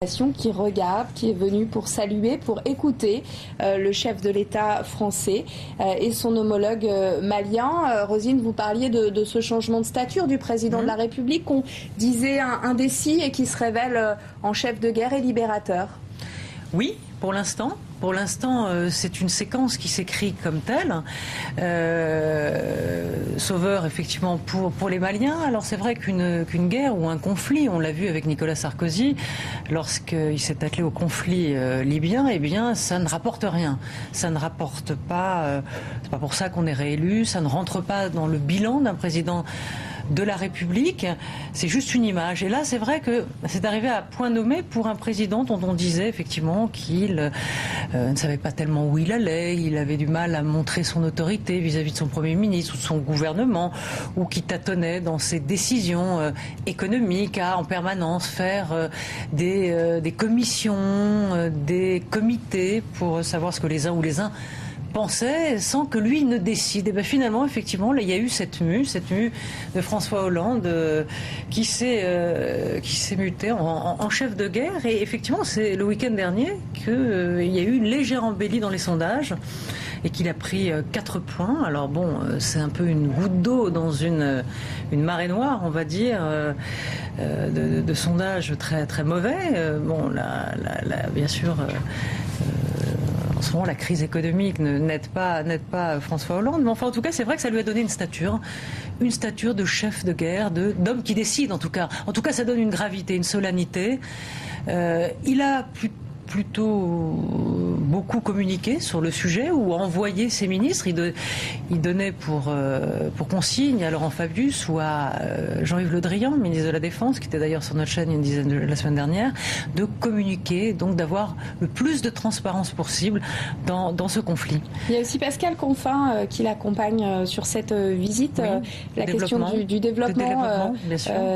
Qui regarde, qui est venu pour saluer, pour écouter le chef de l'État français et son homologue malien. Rosine, vous parliez de ce changement de stature du président de la République qu'on disait indécis et qui se révèle en chef de guerre et libérateur. Oui, pour l'instant. Pour l'instant, c'est une séquence qui s'écrit comme telle. Sauveur, effectivement, pour les Maliens. Alors c'est vrai qu'une guerre ou un conflit, on l'a vu avec Nicolas Sarkozy, lorsqu'il s'est attelé au conflit libyen, eh bien, ça ne rapporte rien. Ça ne rapporte pas, c'est pas pour ça qu'on est réélu, ça ne rentre pas dans le bilan d'un président de la République, c'est juste une image. Et là, c'est vrai que c'est arrivé à point nommé pour un président dont on disait effectivement qu'il ne savait pas tellement où il allait, il avait du mal à montrer son autorité vis-à-vis de son Premier ministre ou de son gouvernement, ou qui tâtonnait dans ses décisions économiques à en permanence faire des commissions, des comités pour savoir ce que les uns ou les uns pensait sans que lui ne décide. Et bien finalement, effectivement, là, il y a eu cette mue de François Hollande qui s'est muté en chef de guerre. Et effectivement, c'est le week-end dernier qu'il y a eu une légère embellie dans les sondages et qu'il a pris 4 points. Alors bon, c'est un peu une goutte d'eau dans une marée noire, on va dire, de sondages très, très mauvais. Bon, là, bien sûr... En ce moment, la crise économique n'aide pas François Hollande, mais enfin, en tout cas, c'est vrai que ça lui a donné une stature de chef de guerre, d'homme qui décide, en tout cas. En tout cas, ça donne une gravité, une solennité. Il a plutôt beaucoup communiqué sur le sujet ou envoyé ses ministres. Il donnait pour consigne à Laurent Fabius ou à Jean-Yves Le Drian, ministre de la Défense, qui était d'ailleurs sur notre chaîne la semaine dernière, de communiquer, donc d'avoir le plus de transparence possible dans ce conflit. Il y a aussi Pascal Canfin qui l'accompagne sur cette visite. Oui, la question du développement,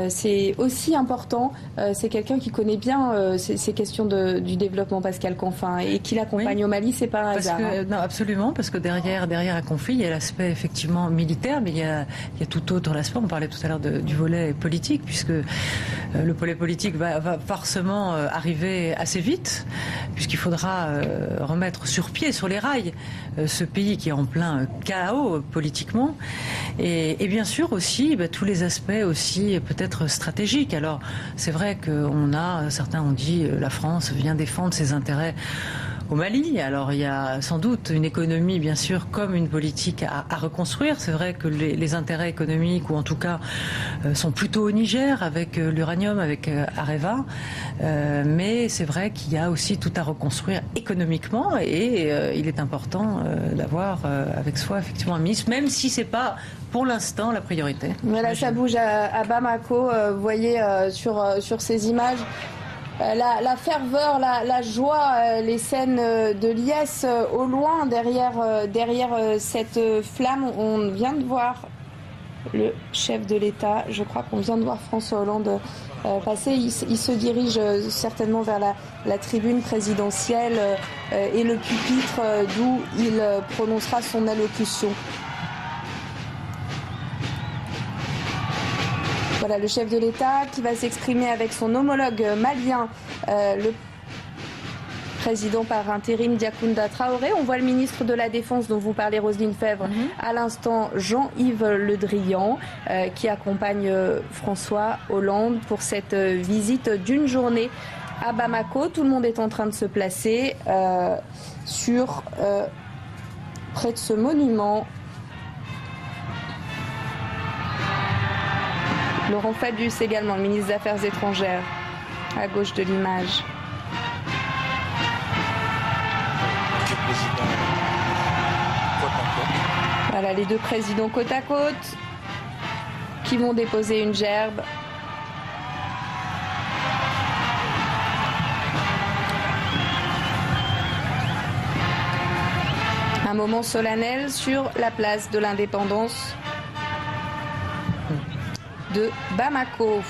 c'est aussi important. C'est quelqu'un qui connaît bien ces questions du développement, Pascal Canfin, et qui l'accompagne au Mali, c'est pas un hasard. Non, absolument, parce que derrière un conflit, il y a l'aspect effectivement militaire, mais il y a tout autre l'aspect. On parlait tout à l'heure du volet politique, puisque le volet politique va forcément arriver assez vite, puisqu'il faudra remettre sur pied, sur les rails, ce pays qui est en plein chaos politiquement, et bien sûr aussi tous les aspects aussi peut-être stratégiques. Alors c'est vrai certains ont dit la France vient défendre ses intérêts au Mali. Alors il y a sans doute une économie, bien sûr, comme une politique à reconstruire. C'est vrai que les intérêts économiques, ou en tout cas, sont plutôt au Niger, avec l'uranium, avec Areva. Mais c'est vrai qu'il y a aussi tout à reconstruire économiquement, et il est important d'avoir avec soi effectivement un ministre, même si c'est pas pour l'instant la priorité. Voilà, ça bouge à Bamako. Vous voyez sur ces images la ferveur, la joie, les scènes de liesse au loin derrière cette flamme. On vient de voir le chef de l'État, je crois qu'on vient de voir François Hollande passer. Il se dirige certainement vers la tribune présidentielle et le pupitre d'où il prononcera son allocution. Voilà le chef de l'État qui va s'exprimer avec son homologue malien, le président par intérim Diakounda Traoré. On voit le ministre de la Défense dont vous parlez, Roselyne Febvre, à l'instant, Jean-Yves Le Drian, qui accompagne François Hollande pour cette visite d'une journée à Bamako. Tout le monde est en train de se placer près de ce monument. Laurent Fabius également, le ministre des Affaires étrangères, à gauche de l'image. Voilà les deux présidents côte à côte qui vont déposer une gerbe. Un moment solennel sur la place de l'Indépendance de Bamako.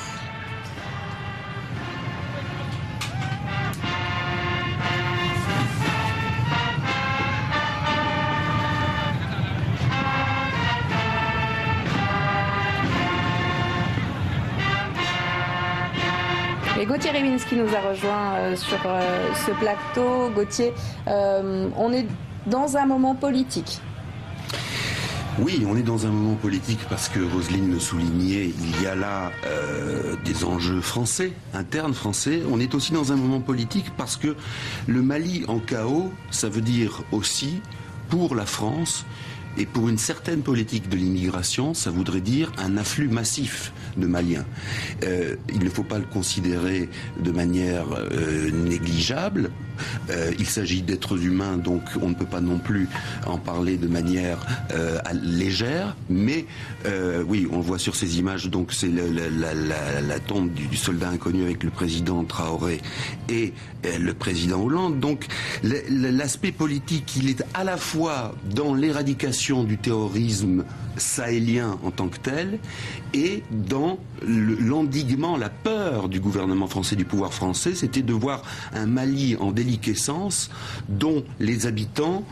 Et Gauthier Ribinski nous a rejoint sur ce plateau. Gauthier, on est dans un moment politique. Oui, on est dans un moment politique parce que Roselyne le soulignait, il y a là des enjeux français, internes français. On est aussi dans un moment politique parce que le Mali en chaos, ça veut dire aussi, pour la France, et pour une certaine politique de l'immigration, ça voudrait dire un afflux massif de Maliens. Il ne faut pas le considérer de manière négligeable. Il s'agit d'êtres humains, donc on ne peut pas non plus en parler de manière légère. Mais oui, on voit sur ces images, donc c'est la tombe du soldat inconnu avec le président Traoré et le président Hollande. Donc l'aspect politique, il est à la fois dans l'éradication du terrorisme sahélien en tant que tel et dans l'endiguement, la peur du gouvernement français, du pouvoir français, c'était de voir un Mali en déliquescence dont les habitants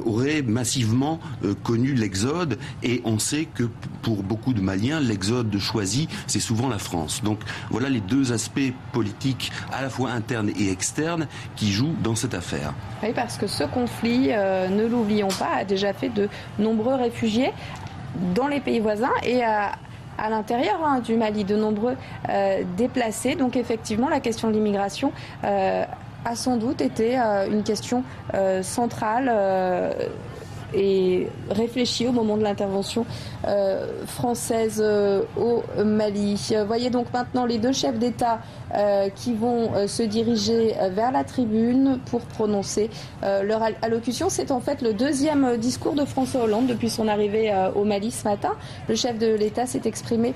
auraient massivement connu l'exode, et on sait que pour beaucoup de Maliens, l'exode choisi, c'est souvent la France. Donc voilà les deux aspects politiques à la fois internes et externes qui jouent dans cette affaire. Oui, parce que ce conflit, ne l'oublions pas, a déjà fait de nombreux réfugiés dans les pays voisins et à l'intérieur du Mali, de nombreux déplacés. Donc effectivement, la question de l'immigration a sans doute été une question centrale et réfléchie au moment de l'intervention française au Mali. Voyez donc maintenant les deux chefs d'État qui vont se diriger vers la tribune pour prononcer leur allocution. C'est en fait le deuxième discours de François Hollande depuis son arrivée au Mali ce matin. Le chef de l'État s'est exprimé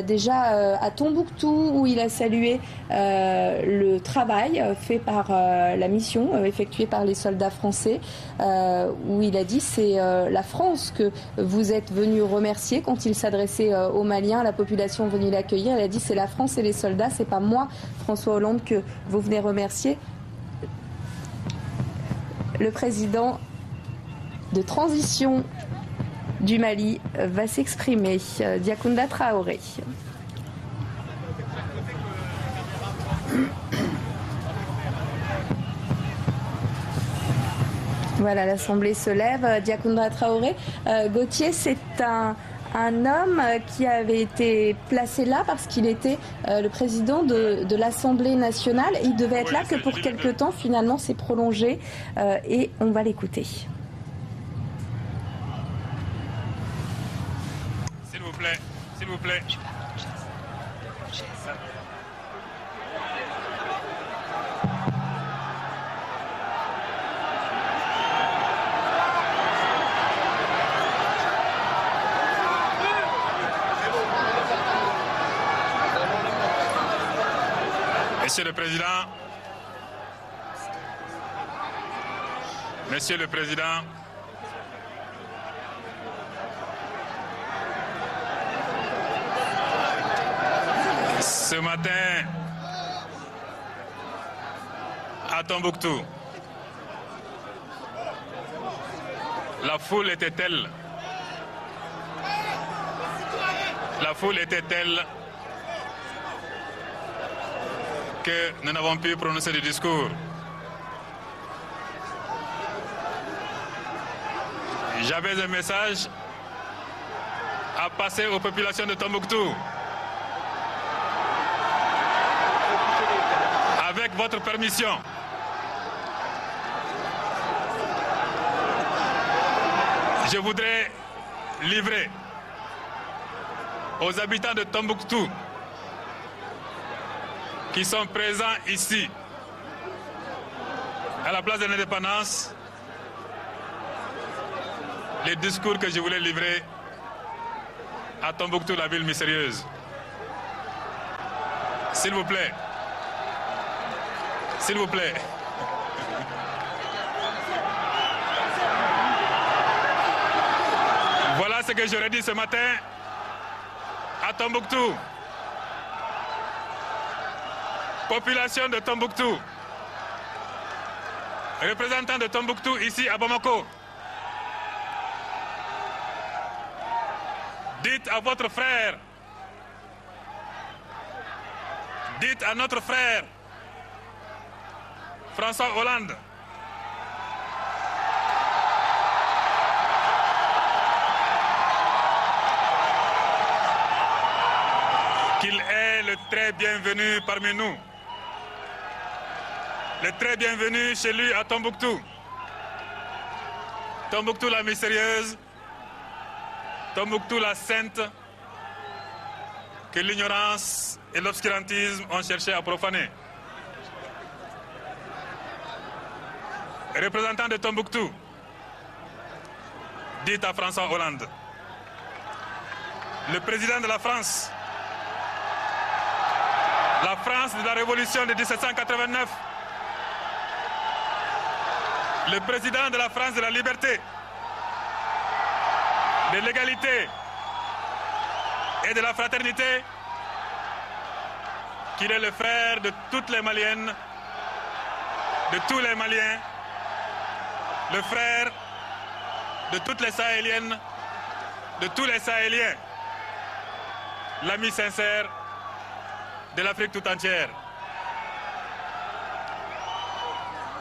déjà à Tombouctou, où il a salué le travail fait par la mission effectuée par les soldats français, où il a dit c'est la France que vous êtes venu remercier quand il s'adressait aux Maliens, à la population venue l'accueillir. Il a dit c'est la France et les soldats, c'est pas moi, François Hollande, que vous venez remercier. Le président de transition du Mali va s'exprimer, Diakounda Traoré. Voilà, l'Assemblée se lève. Diakounda Traoré. Gauthier, c'est un homme qui avait été placé là parce qu'il était le président de l'Assemblée nationale. Il devait être là que pour quelque temps. Finalement, c'est prolongé et on va l'écouter. S'il vous plaît, s'il vous plaît. Monsieur le Président, Monsieur le Président, ce matin, à Tombouctou, la foule était telle que nous n'avons pu prononcer le discours. J'avais un message à passer aux populations de Tombouctou. Avec votre permission, je voudrais livrer aux habitants de Tombouctou qui sont présents ici, à la place de l'Indépendance, les discours que je voulais livrer à Tombouctou, la ville mystérieuse. S'il vous plaît. S'il vous plaît. Voilà ce que j'aurais dit ce matin à Tombouctou. Population de Tombouctou, représentants de Tombouctou ici à Bamako, dites à votre frère dites à notre frère François Hollande qu'il est le très bienvenu parmi nous. Le très bienvenu chez lui à Tombouctou. Tombouctou la mystérieuse, Tombouctou la sainte, que l'ignorance et l'obscurantisme ont cherché à profaner. Représentant de Tombouctou, dites à François Hollande, le président de la France de la Révolution de 1789, le président de la France de la liberté, de l'égalité et de la fraternité, qu'il est le frère de toutes les Maliennes, de tous les Maliens, le frère de toutes les Sahéliennes, de tous les Sahéliens, l'ami sincère de l'Afrique tout entière.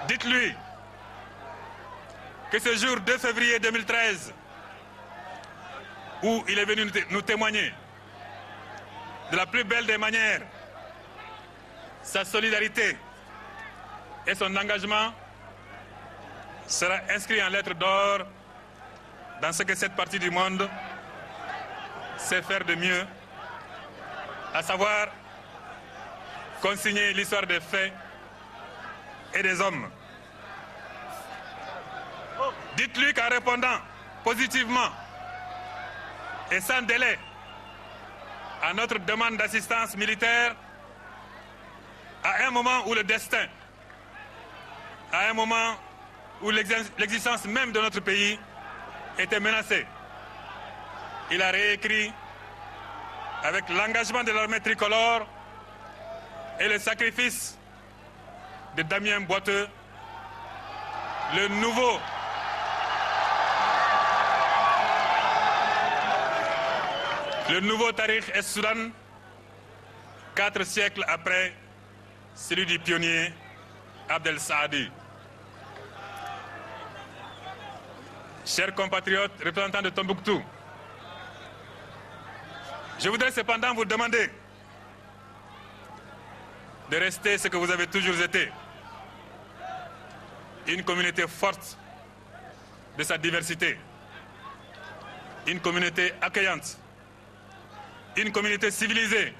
Dites-lui que ce jour 2 février 2013, où il est venu nous témoigner de la plus belle des manières sa solidarité et son engagement, sera inscrit en lettres d'or dans ce que cette partie du monde sait faire de mieux, à savoir consigner l'histoire des faits et des hommes. Dites-lui qu'en répondant positivement et sans délai à notre demande d'assistance militaire, à un moment où le destin, à un moment où l'existence même de notre pays était menacée, il a réécrit avec l'engagement de l'armée tricolore et le sacrifice de Damien Boiteux, le nouveau Tariq es-Soudan, 4 siècles après celui du pionnier Abdel Saadi. Chers compatriotes, représentants de Tombouctou, je voudrais cependant vous demander de rester ce que vous avez toujours été, une communauté forte de sa diversité, une communauté accueillante, une communauté civilisée,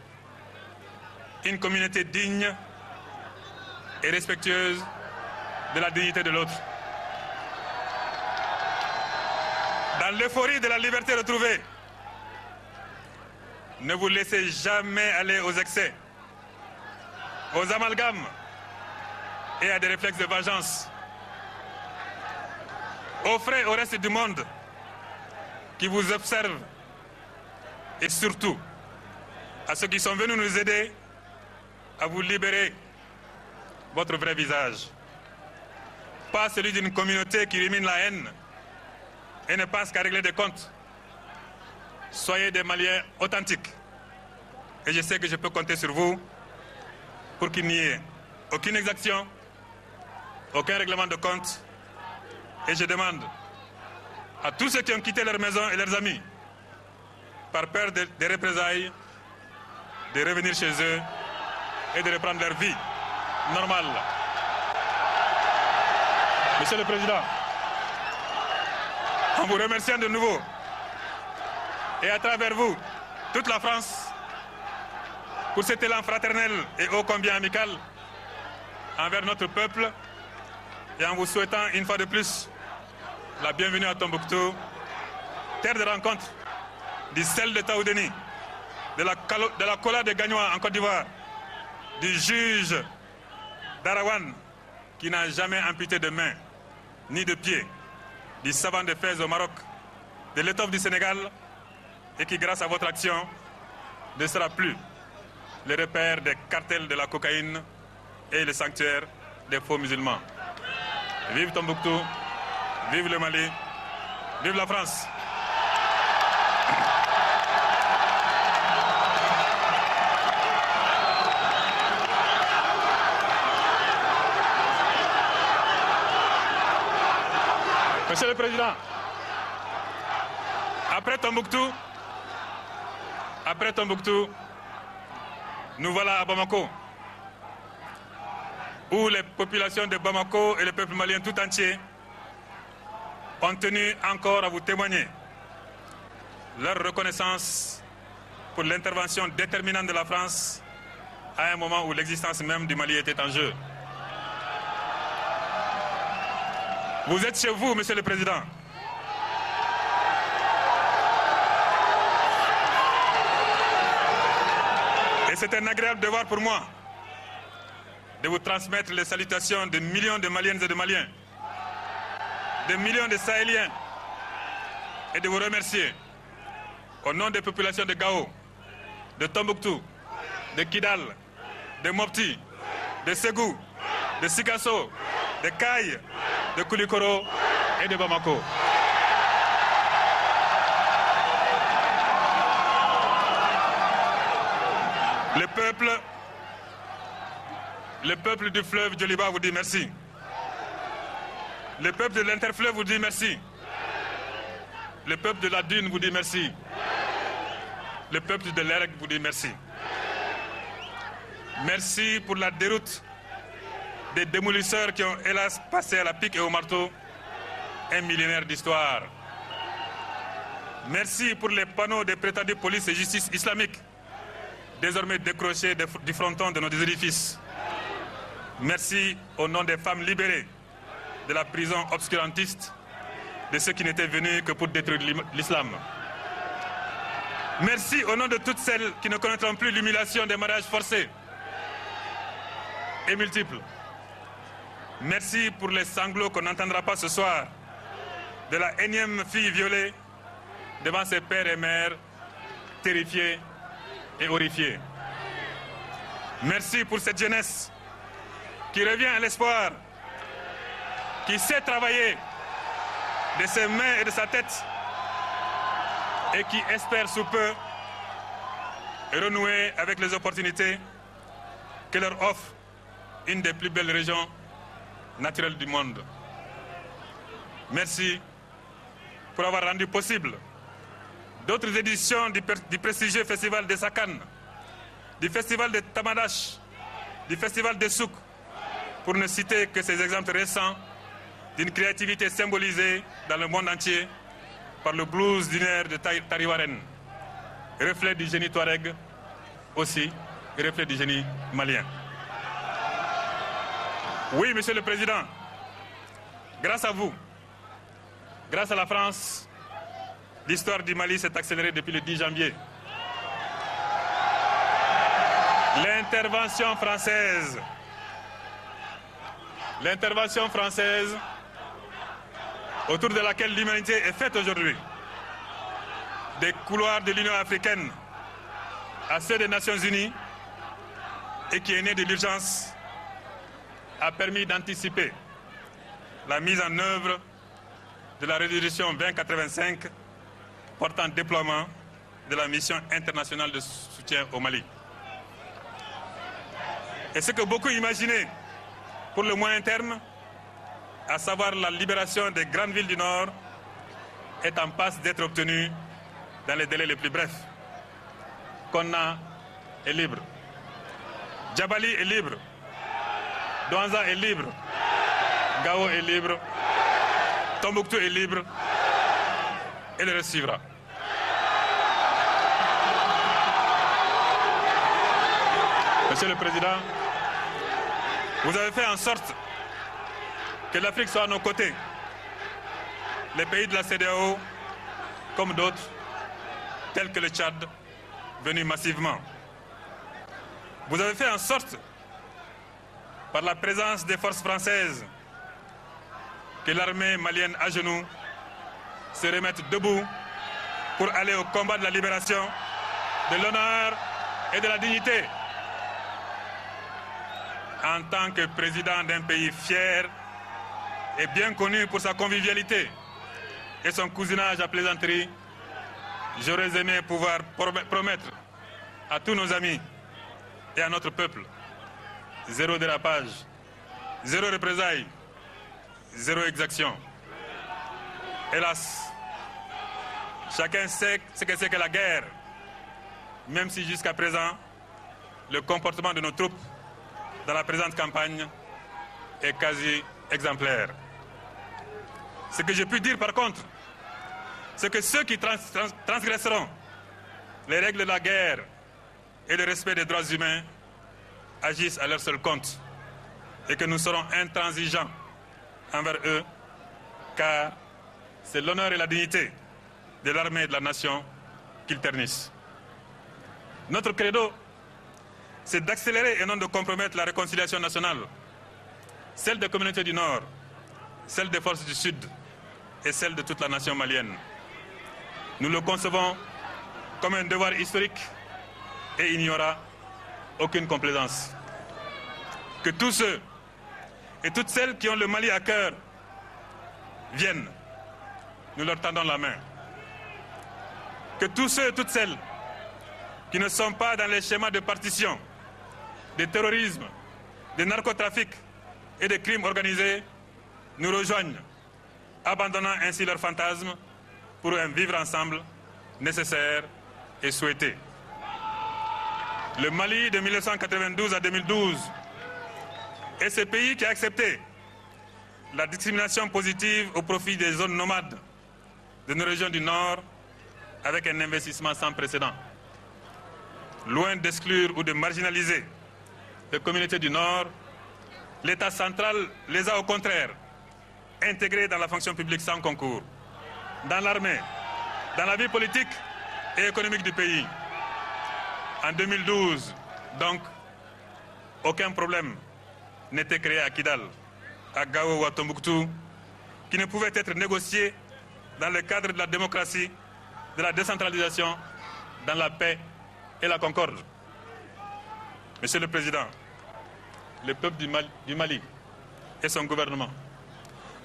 une communauté digne et respectueuse de la dignité de l'autre. Dans l'euphorie de la liberté retrouvée, ne vous laissez jamais aller aux excès, aux amalgames et à des réflexes de vengeance. Offrez au reste du monde qui vous observe et surtout à ceux qui sont venus nous aider à vous libérer votre vrai visage. Pas celui d'une communauté qui rumine la haine et ne pense qu'à régler des comptes. Soyez des Maliens authentiques. Et je sais que je peux compter sur vous pour qu'il n'y ait aucune exaction, aucun règlement de compte. Et je demande à tous ceux qui ont quitté leur maison et leurs amis par peur des représailles de revenir chez eux et de reprendre leur vie normale. Monsieur le Président, en vous remerciant de nouveau et à travers vous, toute la France, pour cet élan fraternel et ô combien amical envers notre peuple, et en vous souhaitant une fois de plus la bienvenue à Tombouctou, terre de rencontre du sel de Taoudeni, de la Kola de Gagnois en Côte d'Ivoire, du juge d'Arawan qui n'a jamais amputé de main ni de pied, du savant de Fès au Maroc, de l'étoffe du Sénégal et qui, grâce à votre action, ne sera plus le repère des cartels de la cocaïne et le sanctuaire des faux musulmans. Vive Tombouctou, vive le Mali, vive la France. Monsieur le Président, après Tombouctou, nous voilà à Bamako, où les populations de Bamako et le peuple malien tout entier ont tenu encore à vous témoigner leur reconnaissance pour l'intervention déterminante de la France à un moment où l'existence même du Mali était en jeu. Vous êtes chez vous, Monsieur le Président. Et c'est un agréable devoir pour moi de vous transmettre les salutations de millions de Maliennes et de Maliens, de millions de Sahéliens, et de vous remercier au nom des populations de Gao, de Tombouctou, de Kidal, de Mopti, de Ségou, de Sikasso, de Kaye, de Koulikoro et de Bamako. Le peuple du fleuve Djoliba vous dit merci. Le peuple de l'interfleuve vous dit merci. Le peuple de la dune vous dit merci. Le peuple de l'Ergue vous dit merci. Merci pour la déroute des démolisseurs qui ont hélas passé à la pique et au marteau un millénaire d'histoire. Merci pour les panneaux des prétendues police et justice islamique, désormais décrochés du fronton de nos édifices. Merci au nom des femmes libérées de la prison obscurantiste, de ceux qui n'étaient venus que pour détruire l'islam. Merci au nom de toutes celles qui ne connaîtront plus l'humiliation des mariages forcés et multiples. Merci pour les sanglots qu'on n'entendra pas ce soir de la énième fille violée devant ses pères et mères, terrifiés et horrifiés. Merci pour cette jeunesse qui revient à l'espoir, qui sait travailler de ses mains et de sa tête et qui espère sous peu renouer avec les opportunités que leur offre une des plus belles régions naturelles du monde. Merci pour avoir rendu possible d'autres éditions du prestigieux festival de Sakan, du festival de Tamadash, du festival de Souk, pour ne citer que ces exemples récents d'une créativité symbolisée dans le monde entier par le blues dunaire de Tariwaren, reflet du génie touareg aussi, reflet du génie malien. Oui, Monsieur le Président, grâce à vous, grâce à la France, l'histoire du Mali s'est accélérée depuis le 10 janvier. L'intervention française autour de laquelle l'humanité est faite aujourd'hui, des couloirs de l'Union africaine à ceux des Nations Unies, et qui est née de l'urgence, a permis d'anticiper la mise en œuvre de la résolution 2085 portant déploiement de la mission internationale de soutien au Mali. Et ce que beaucoup imaginaient pour le moyen terme, à savoir la libération des grandes villes du Nord, est en passe d'être obtenue dans les délais les plus brefs. Konna est libre. Djabali est libre. Douanza est libre. Gao est libre. Tombouctou est libre. Et le reste suivra. Monsieur le Président, vous avez fait en sorte que l'Afrique soit à nos côtés. Les pays de la CEDEAO, comme d'autres, tels que le Tchad, venus massivement. Vous avez fait en sorte, par la présence des forces françaises, que l'armée malienne à genoux se remette debout pour aller au combat de la libération, de l'honneur et de la dignité. En tant que président d'un pays fier et bien connu pour sa convivialité et son cousinage à plaisanterie, j'aurais aimé pouvoir promettre à tous nos amis et à notre peuple zéro dérapage, zéro représailles, zéro exaction. Hélas, chacun sait ce que c'est que la guerre, même si jusqu'à présent, le comportement de nos troupes dans la présente campagne est quasi exemplaire. Ce que je puis dire par contre, c'est que ceux qui transgresseront les règles de la guerre et le respect des droits humains agissent à leur seul compte et que nous serons intransigeants envers eux, car c'est l'honneur et la dignité de l'armée et de la nation qu'ils ternissent. Notre credo, c'est d'accélérer et non de compromettre la réconciliation nationale, celle des communautés du Nord, celle des forces du Sud et celle de toute la nation malienne. Nous le concevons comme un devoir historique et il n'y aura aucune complaisance. Que tous ceux et toutes celles qui ont le Mali à cœur viennent. Nous leur tendons la main. Que tous ceux et toutes celles qui ne sont pas dans les schémas de partition, de terrorisme, de narcotrafic et de crimes organisés nous rejoignent, abandonnant ainsi leurs fantasmes pour un vivre ensemble nécessaire et souhaité. Le Mali de 1992 à 2012 est ce pays qui a accepté la discrimination positive au profit des zones nomades de nos régions du Nord avec un investissement sans précédent. Loin d'exclure ou de marginaliser les communautés du Nord, l'État central les a au contraire intégrés dans la fonction publique sans concours, dans l'armée, dans la vie politique et économique du pays. En 2012, donc, aucun problème n'était créé à Kidal, à Gao ou à Tombouctou, qui ne pouvait être négocié dans le cadre de la démocratie, de la décentralisation, dans la paix et la concorde. Monsieur le Président, le peuple du Mali et son gouvernement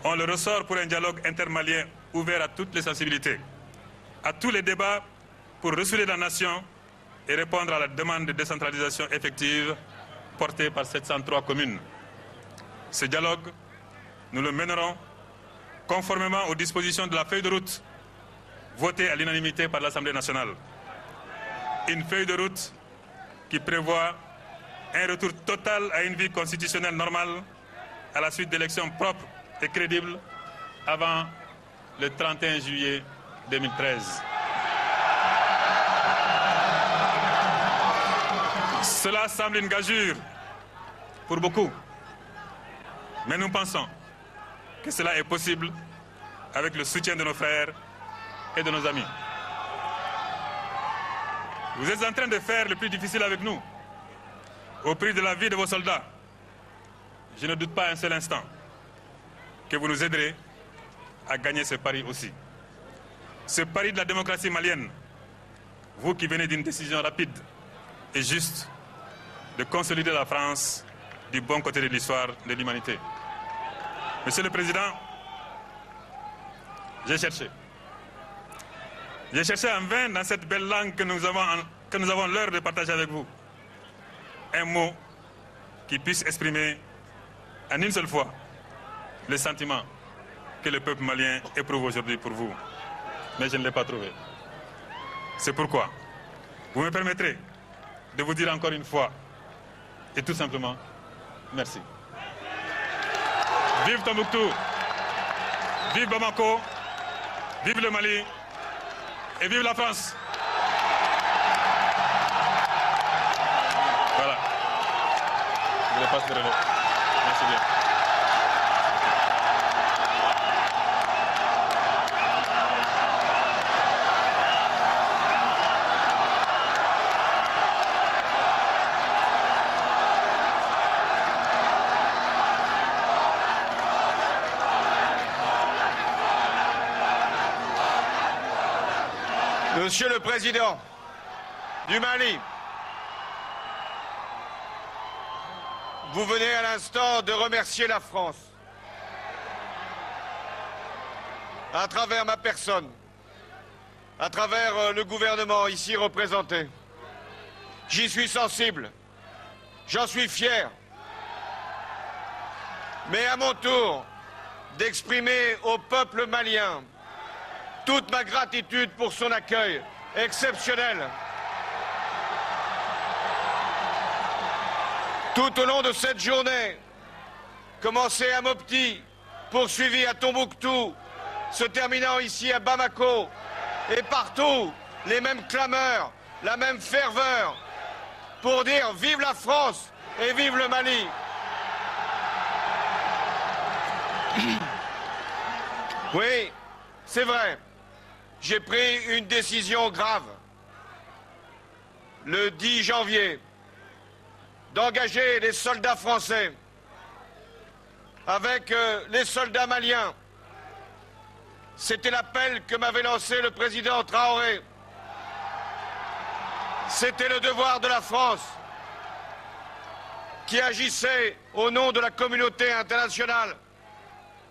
ont le ressort pour un dialogue intermalien ouvert à toutes les sensibilités, à tous les débats pour ressouder la nation et répondre à la demande de décentralisation effective portée par 703 communes. Ce dialogue, nous le mènerons conformément aux dispositions de la feuille de route votée à l'unanimité par l'Assemblée nationale. Une feuille de route qui prévoit un retour total à une vie constitutionnelle normale à la suite d'élections propres et crédibles avant le 31 juillet 2013. Cela semble une gageure pour beaucoup, mais nous pensons que cela est possible avec le soutien de nos frères et de nos amis. Vous êtes en train de faire le plus difficile avec nous, au prix de la vie de vos soldats. Je ne doute pas un seul instant que vous nous aiderez à gagner ce pari aussi. Ce pari de la démocratie malienne, vous qui venez d'une décision rapide et juste de consolider la France du bon côté de l'histoire de l'humanité. Monsieur le Président, j'ai cherché en vain dans cette belle langue que nous avons l'heure de partager avec vous un mot qui puisse exprimer en une seule fois le sentiment que le peuple malien éprouve aujourd'hui pour vous. Mais je ne l'ai pas trouvé. C'est pourquoi vous me permettrez de vous dire encore une fois et tout simplement merci. Vive Tombouctou, vive Bamako, vive le Mali et vive la France. Voilà. Je vous passe le relais. Merci bien. Monsieur le Président du Mali, vous venez à l'instant de remercier la France à travers ma personne, à travers le gouvernement ici représenté. J'y suis sensible, j'en suis fier. Mais à mon tour d'exprimer au peuple malien toute ma gratitude pour son accueil exceptionnel. Tout au long de cette journée, commencée à Mopti, poursuivie à Tombouctou, se terminant ici à Bamako, et partout, les mêmes clameurs, la même ferveur, pour dire vive la France et vive le Mali. Oui, c'est vrai, j'ai pris une décision grave. Le 10 janvier, d'engager les soldats français avec les soldats maliens. C'était l'appel que m'avait lancé le président Traoré. C'était le devoir de la France qui agissait au nom de la communauté internationale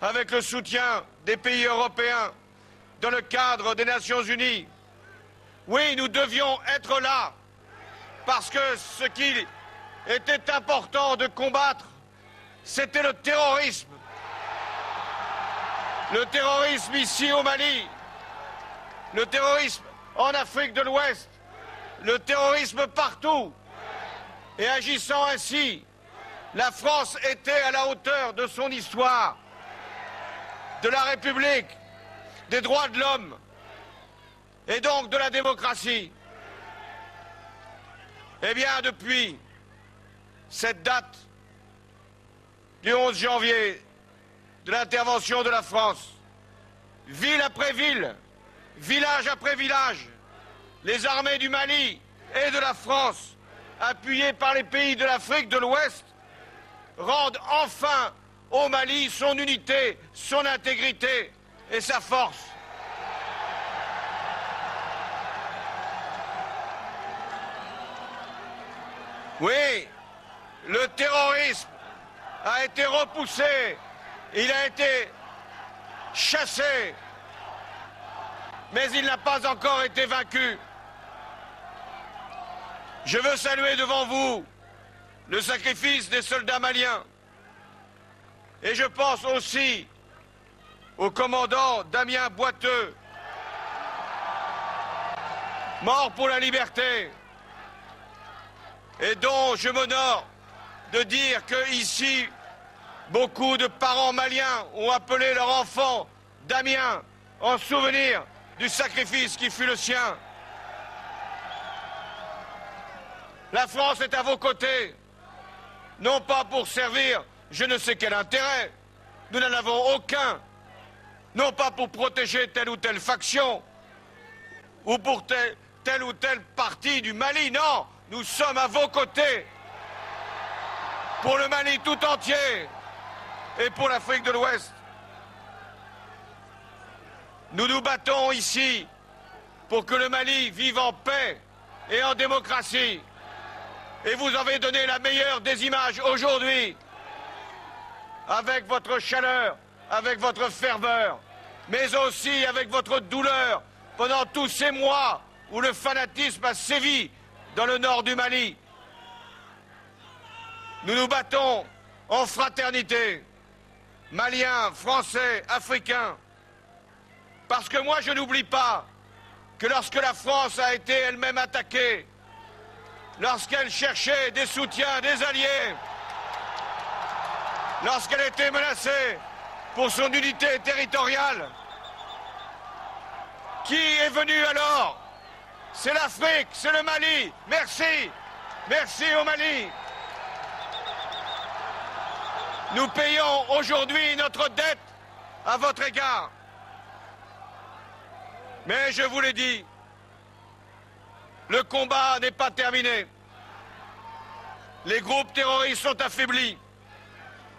avec le soutien des pays européens dans le cadre des Nations Unies. Oui, nous devions être là parce que ce qui était important de combattre, c'était le terrorisme. Le terrorisme ici au Mali, le terrorisme en Afrique de l'Ouest, le terrorisme partout. Et agissant ainsi, la France était à la hauteur de son histoire, de la République, des droits de l'homme et donc de la démocratie. Eh bien, depuis cette date du 11 janvier de l'intervention de la France, ville après ville, village après village, les armées du Mali et de la France, appuyées par les pays de l'Afrique de l'Ouest, rendent enfin au Mali son unité, son intégrité et sa force. Oui, le terrorisme a été repoussé, il a été chassé, mais il n'a pas encore été vaincu. Je veux saluer devant vous le sacrifice des soldats maliens. Et je pense aussi au commandant Damien Boiteux, mort pour la liberté, et dont je m'honore de dire que ici, beaucoup de parents maliens ont appelé leur enfant Damien en souvenir du sacrifice qui fut le sien. La France est à vos côtés, non pas pour servir je ne sais quel intérêt, nous n'en avons aucun, non pas pour protéger telle ou telle faction, ou pour telle ou telle partie du Mali, non, nous sommes à vos côtés, pour le Mali tout entier, et pour l'Afrique de l'Ouest. Nous nous battons ici pour que le Mali vive en paix et en démocratie. Et vous avez donné la meilleure des images aujourd'hui, avec votre chaleur, avec votre ferveur, mais aussi avec votre douleur pendant tous ces mois où le fanatisme a sévi dans le nord du Mali. Nous nous battons en fraternité, Maliens, Français, Africains, parce que moi je n'oublie pas que lorsque la France a été elle-même attaquée, lorsqu'elle cherchait des soutiens, des alliés, lorsqu'elle était menacée pour son unité territoriale, qui est venu alors? C'est l'Afrique, c'est le Mali. Merci, merci au Mali. Nous payons aujourd'hui notre dette à votre égard. Mais je vous l'ai dit, le combat n'est pas terminé. Les groupes terroristes sont affaiblis.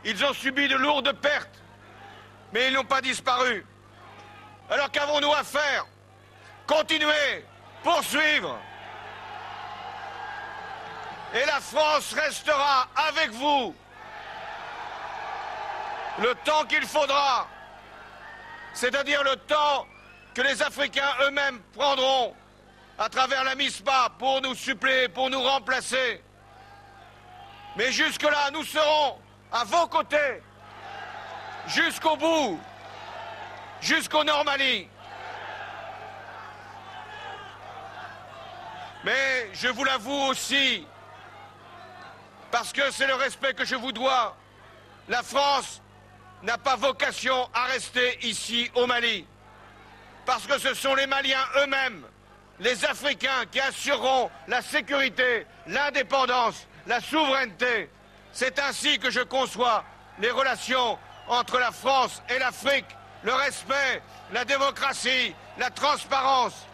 Ils ont subi de lourdes pertes, mais ils n'ont pas disparu. Alors qu'avons-nous à faire? Continuer, poursuivre. Et la France restera avec vous le temps qu'il faudra, c'est-à-dire le temps que les Africains eux-mêmes prendront à travers la MISPA pour nous suppléer, pour nous remplacer. Mais jusque-là, nous serons à vos côtés, jusqu'au bout, jusqu'au Nord Mali. Mais je vous l'avoue aussi, parce que c'est le respect que je vous dois, la France n'a pas vocation à rester ici au Mali. Parce que ce sont les Maliens eux-mêmes, les Africains, qui assureront la sécurité, l'indépendance, la souveraineté. C'est ainsi que je conçois les relations entre la France et l'Afrique, le respect, la démocratie, la transparence.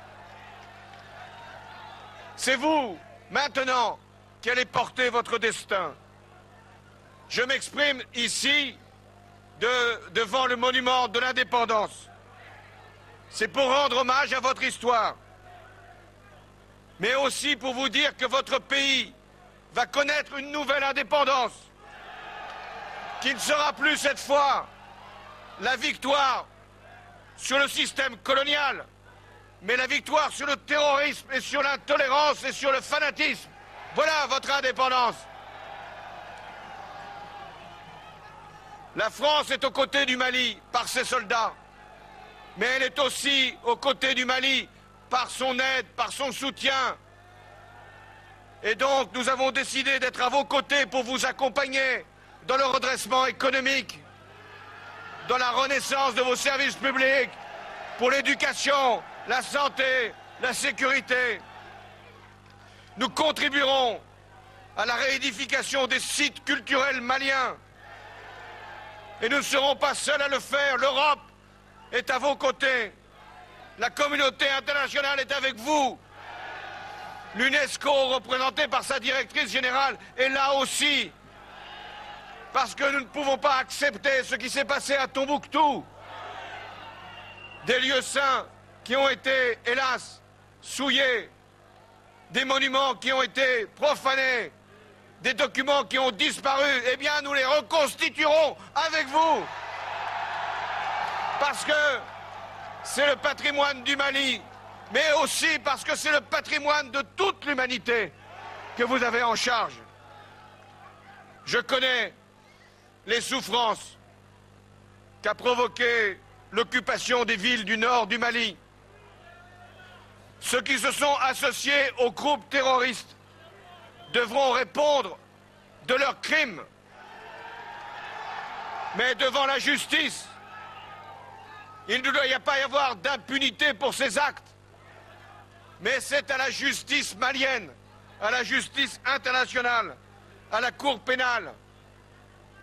C'est vous, maintenant, qui allez porter votre destin. Je m'exprime ici, devant le monument de l'indépendance. C'est pour rendre hommage à votre histoire, mais aussi pour vous dire que votre pays va connaître une nouvelle indépendance, qui ne sera plus cette fois la victoire sur le système colonial, mais la victoire sur le terrorisme et sur l'intolérance et sur le fanatisme. Voilà votre indépendance. La France est aux côtés du Mali par ses soldats, mais elle est aussi aux côtés du Mali par son aide, par son soutien. Et donc nous avons décidé d'être à vos côtés pour vous accompagner dans le redressement économique, dans la renaissance de vos services publics, pour l'éducation, la santé, la sécurité. Nous contribuerons à la réédification des sites culturels maliens. Et nous ne serons pas seuls à le faire. L'Europe est à vos côtés. La communauté internationale est avec vous. L'UNESCO, représentée par sa directrice générale, est là aussi. Parce que nous ne pouvons pas accepter ce qui s'est passé à Tombouctou. Des lieux saints qui ont été, hélas, souillés. Des monuments qui ont été profanés. Des documents qui ont disparu, eh bien nous les reconstituerons avec vous. Parce que c'est le patrimoine du Mali, mais aussi parce que c'est le patrimoine de toute l'humanité que vous avez en charge. Je connais les souffrances qu'a provoqué l'occupation des villes du nord du Mali. Ceux qui se sont associés aux groupes terroristes devront répondre de leurs crimes. Mais devant la justice, il ne doit pas y avoir d'impunité pour ces actes. Mais c'est à la justice malienne, à la justice internationale, à la Cour pénale,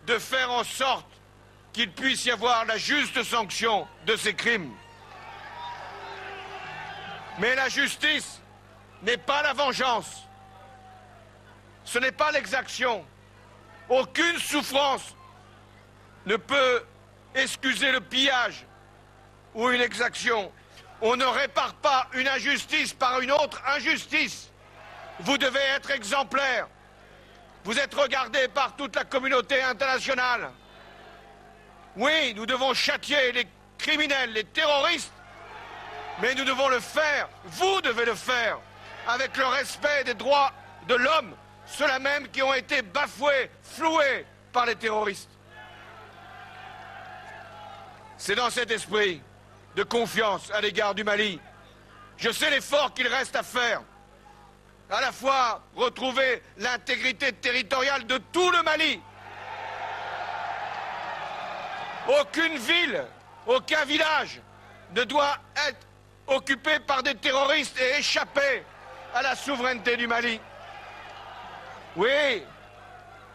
de faire en sorte qu'il puisse y avoir la juste sanction de ces crimes. Mais la justice n'est pas la vengeance. Ce n'est pas l'exaction. Aucune souffrance ne peut excuser le pillage ou une exaction. On ne répare pas une injustice par une autre injustice. Vous devez être exemplaire. Vous êtes regardé par toute la communauté internationale. Oui, nous devons châtier les criminels, les terroristes, mais nous devons le faire, vous devez le faire, avec le respect des droits de l'homme, ceux-là même qui ont été bafoués, floués par les terroristes. C'est dans cet esprit de confiance à l'égard du Mali. Je sais l'effort qu'il reste à faire. À la fois retrouver l'intégrité territoriale de tout le Mali. Aucune ville, aucun village ne doit être occupé par des terroristes et échapper à la souveraineté du Mali. Oui,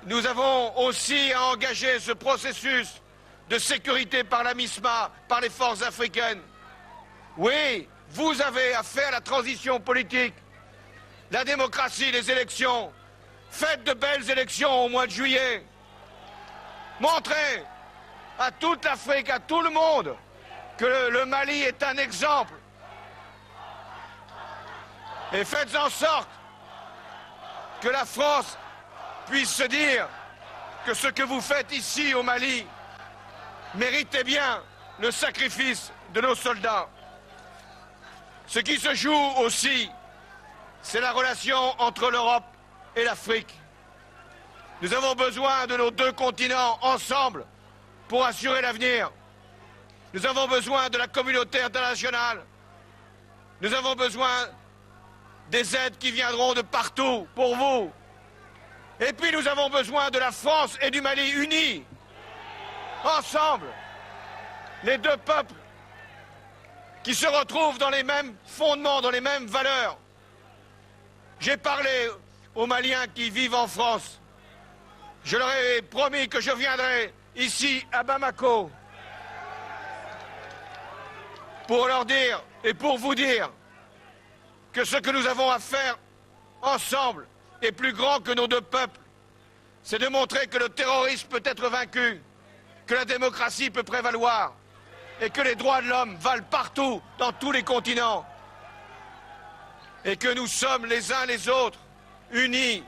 nous avons aussi à engager ce processus de sécurité par la MISMA, par les forces africaines. Oui, vous avez à faire la transition politique, la démocratie, les élections. Faites de belles élections au mois de juillet. Montrez à toute l'Afrique, à tout le monde, que le Mali est un exemple. Et faites en sorte que la France puisse se dire que ce que vous faites ici au Mali méritait bien le sacrifice de nos soldats. Ce qui se joue aussi, c'est la relation entre l'Europe et l'Afrique. Nous avons besoin de nos deux continents ensemble pour assurer l'avenir. Nous avons besoin de la communauté internationale. Nous avons besoin des aides qui viendront de partout pour vous. Et puis nous avons besoin de la France et du Mali unis, ensemble, les deux peuples qui se retrouvent dans les mêmes fondements, dans les mêmes valeurs. J'ai parlé aux Maliens qui vivent en France. Je leur ai promis que je viendrai ici à Bamako pour leur dire et pour vous dire que ce que nous avons à faire ensemble est plus grand que nos deux peuples. C'est de montrer que le terrorisme peut être vaincu, que la démocratie peut prévaloir et que les droits de l'homme valent partout, dans tous les continents. Et que nous sommes les uns les autres, unis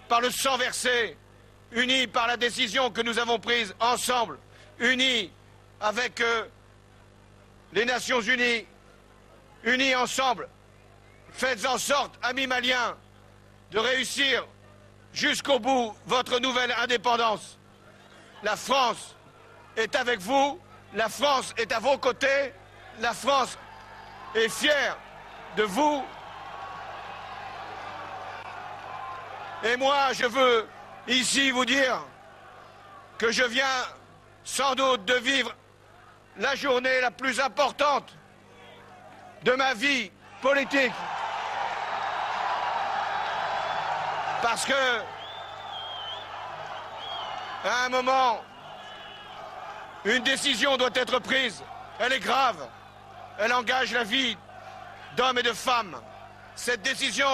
par le sang versé, unis par la décision que nous avons prise ensemble, unis avec les Nations Unies, unis ensemble. Faites en sorte, amis maliens, de réussir jusqu'au bout votre nouvelle indépendance. La France est avec vous, la France est à vos côtés, la France est fière de vous. Et moi, je veux ici vous dire que je viens sans doute de vivre la journée la plus importante de ma vie politique. Parce que, à un moment, une décision doit être prise. Elle est grave. Elle engage la vie d'hommes et de femmes. Cette décision,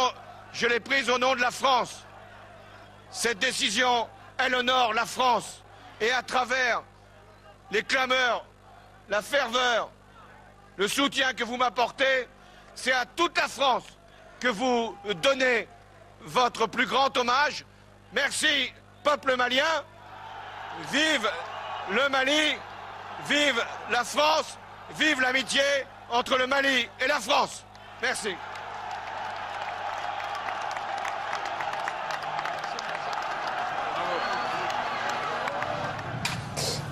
je l'ai prise au nom de la France. Cette décision, elle honore la France. Et à travers les clameurs, la ferveur, le soutien que vous m'apportez, c'est à toute la France que vous donnez votre plus grand hommage. Merci, peuple malien. Vive le Mali, vive la France, vive l'amitié entre le Mali et la France. Merci.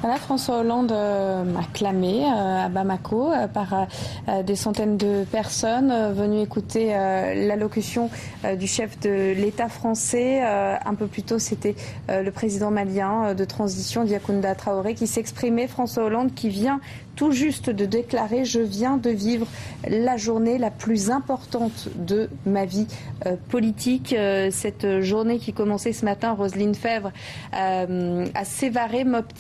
Voilà, François Hollande acclamé à Bamako par des centaines de personnes venues écouter l'allocution du chef de l'État français. Un peu plus tôt, c'était le président malien de transition, Diakounda Traoré, qui s'exprimait. François Hollande qui vient tout juste de déclarer « Je viens de vivre la journée la plus importante de ma vie politique ». Cette journée qui commençait ce matin, Roselyne Febvre, à Sévaré, Mopti.